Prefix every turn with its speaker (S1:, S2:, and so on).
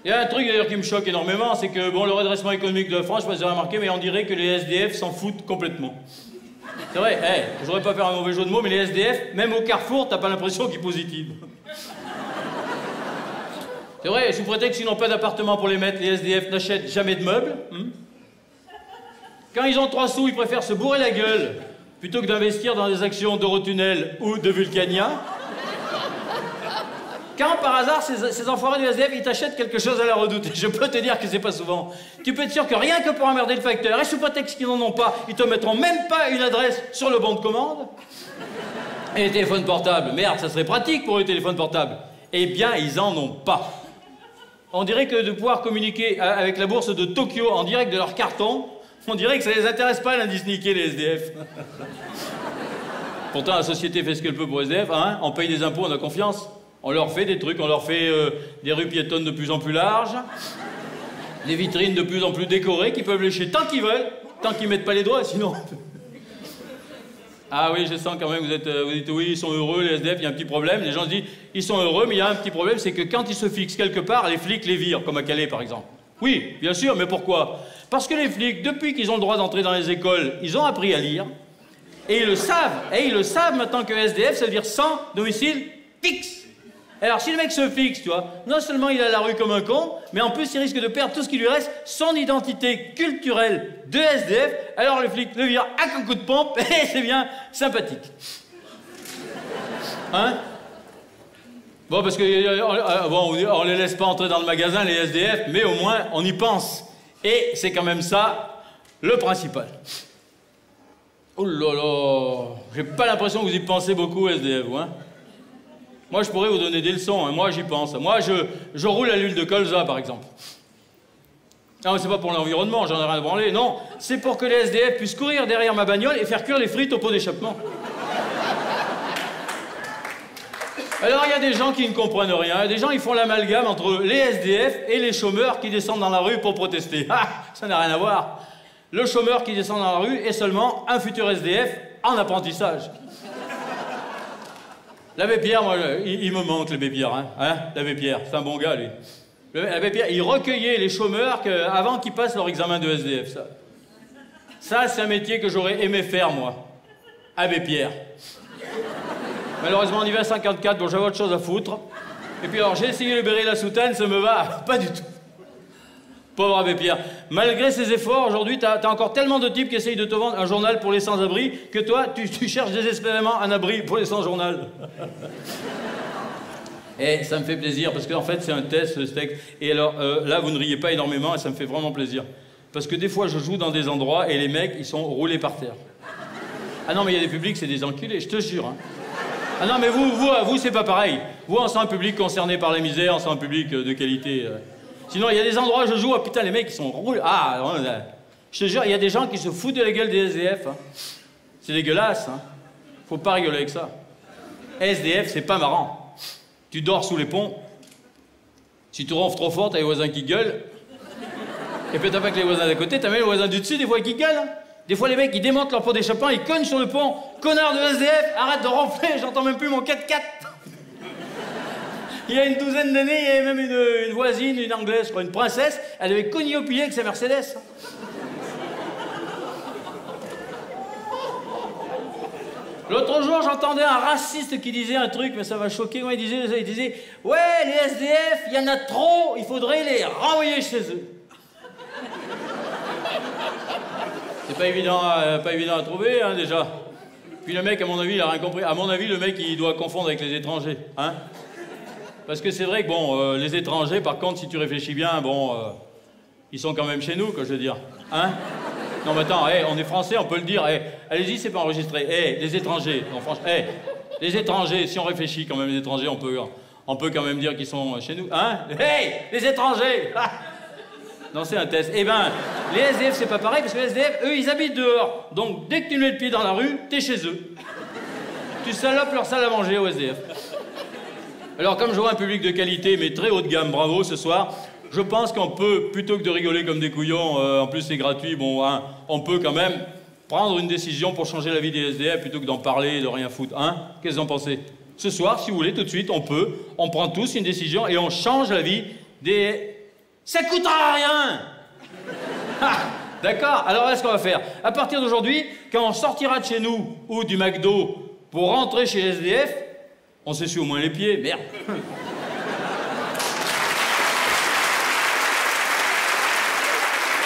S1: Il y a un truc d'ailleurs qui me choque énormément, c'est que bon, le redressement économique de la France, je sais pas si vous avez remarqué, mais on dirait que les SDF s'en foutent complètement. C'est vrai, hey, je voudrais pas faire un mauvais jeu de mots, mais les SDF, même au Carrefour, t'as pas l'impression qu'ils positivent. C'est vrai, sous prétexte qu'ils n'ont pas d'appartement pour les mettre, les SDF n'achètent jamais de meubles. Quand ils ont 3 sous, ils préfèrent se bourrer la gueule plutôt que d'investir dans des actions d'Eurotunnel ou de Vulcania. Quand par hasard, ces enfoirés de SDF, ils t'achètent quelque chose à la Redoute, je peux te dire que c'est pas souvent. Tu peux être sûr que rien que pour emmerder le facteur, et sous prétexte qu'ils n'en ont pas, ils te mettront même pas une adresse sur le bon de commande. Et les téléphones portables, merde, ça serait pratique pour les téléphones portables. Eh bien, ils en ont pas. On dirait que de pouvoir communiquer avec la bourse de Tokyo en direct de leur carton, on dirait que ça les intéresse pas l'indice Nikkei, les SDF. Pourtant, la société fait ce qu'elle peut pour SDF, hein, on paye des impôts, on a confiance. On leur fait des trucs, on leur fait des rues piétonnes de plus en plus larges, des vitrines de plus en plus décorées qui peuvent lécher tant qu'ils veulent, tant qu'ils mettent pas les doigts, sinon... Ah oui, je sens quand même, vous dites oui, ils sont heureux, les SDF, il y a un petit problème. Les gens se disent, ils sont heureux, mais il y a un petit problème, c'est que quand ils se fixent quelque part, les flics les virent, comme à Calais par exemple. Oui, bien sûr, mais pourquoi? Parce que les flics, depuis qu'ils ont le droit d'entrer dans les écoles, ils ont appris à lire, et ils le savent. Et ils le savent maintenant que SDF, ça veut dire sans domicile fixe. Alors, si le mec se fixe, tu vois, non seulement il a la rue comme un con, mais en plus, il risque de perdre tout ce qui lui reste, son identité culturelle de SDF. Alors, le flic le vire à un coup de pompe, et c'est bien sympathique. Hein? Bon, parce que, bon, on les laisse pas entrer dans le magasin, les SDF, mais au moins, on y pense. Et c'est quand même ça, le principal. Oh là là, j'ai pas l'impression que vous y pensez beaucoup, SDF, vous, hein? Moi, je pourrais vous donner des leçons, hein. Moi, j'y pense. Moi, je roule à l'huile de colza, par exemple. Non, mais c'est pas pour l'environnement, j'en ai rien à branler. Non, c'est pour que les SDF puissent courir derrière ma bagnole et faire cuire les frites au pot d'échappement. Alors, il y a des gens qui ne comprennent rien. Il y a des gens, ils font l'amalgame entre les SDF et les chômeurs qui descendent dans la rue pour protester. Ah, ça n'a rien à voir. Le chômeur qui descend dans la rue est seulement un futur SDF en apprentissage. L'abbé Pierre, moi, il me manque, l'abbé Pierre, hein, l'abbé Pierre, c'est un bon gars, lui. L'abbé Pierre, il recueillait les chômeurs avant qu'ils passent leur examen de SDF, ça. Ça, c'est un métier que j'aurais aimé faire, moi. Abbé Pierre. Malheureusement, en hiver 54, bon, j'avais autre chose à foutre. Et puis alors, j'ai essayé le béret et la soutane, ça me va pas du tout. Pauvre Abbé Pierre. Malgré ses efforts, aujourd'hui, t'as encore tellement de types qui essayent de te vendre un journal pour les sans-abri que toi, tu cherches désespérément un abri pour les sans-journal. Et ça me fait plaisir, parce qu'en fait, c'est un test, ce texte. Et alors, là, vous ne riez pas énormément, et ça me fait vraiment plaisir. Parce que des fois, je joue dans des endroits, et les mecs, ils sont roulés par terre. Ah non, mais il y a des publics, c'est des enculés, je te jure. Hein. Ah non, mais vous, c'est pas pareil. Vous, on sent un public concerné par la misère, on sent un public de qualité... Sinon, il y a des endroits où je joue, ah putain, les mecs, ils sont roulés. Ah, je te jure, il y a des gens qui se foutent de la gueule des SDF. Hein. C'est dégueulasse, hein. Faut pas rigoler avec ça. SDF, c'est pas marrant. Tu dors sous les ponts. Si tu ronfles trop fort, t'as les voisins qui gueulent. Et puis t'as pas que les voisins d'à côté, t'as même les voisins du dessus, des fois, qui gueulent. Hein. Des fois, les mecs, ils démontent leur pot d'échappement, ils cognent sur le pont. Connard de SDF, arrête de ronfler, j'entends même plus mon 4x4. Il y a une douzaine d'années, il y avait même une voisine, une anglaise, je crois, une princesse, elle avait cogné au pilier avec sa Mercedes. L'autre jour, j'entendais un raciste qui disait un truc, mais ça m'a choqué. Il disait, ouais, les SDF, il y en a trop, il faudrait les renvoyer chez eux. C'est pas évident à trouver, hein, déjà. Puis le mec, à mon avis, il a rien compris. À mon avis, le mec, il doit confondre avec les étrangers, hein. Parce que c'est vrai que, bon, les étrangers, par contre, si tu réfléchis bien, bon, ils sont quand même chez nous, quoi, je veux dire. Hein? Non, mais attends, on est français, on peut le dire. Allez-y, c'est pas enregistré. Les étrangers, non, franchement, les étrangers, si on réfléchit quand même, les étrangers, on peut quand même dire qu'ils sont chez nous. Hein? Les étrangers! Non, c'est un test. Eh ben, les SDF, c'est pas pareil, parce que les SDF, eux, ils habitent dehors. Donc, dès que tu mets le pied dans la rue, t'es chez eux. Tu salopes leur salle à manger aux SDF. Alors, comme je vois un public de qualité, mais très haut de gamme, bravo, ce soir, je pense qu'on peut, plutôt que de rigoler comme des couillons, en plus c'est gratuit, bon, hein, on peut quand même prendre une décision pour changer la vie des SDF plutôt que d'en parler et de rien foutre, hein? Qu'est-ce que vous en pensez? Ce soir, si vous voulez, tout de suite, on prend tous une décision et on change la vie des Ça coûtera rien. Ah, d'accord. Alors là, ce qu'on va faire, à partir d'aujourd'hui, quand on sortira de chez nous ou du McDo pour rentrer chez les SDF, on s'essuie au moins les pieds, merde.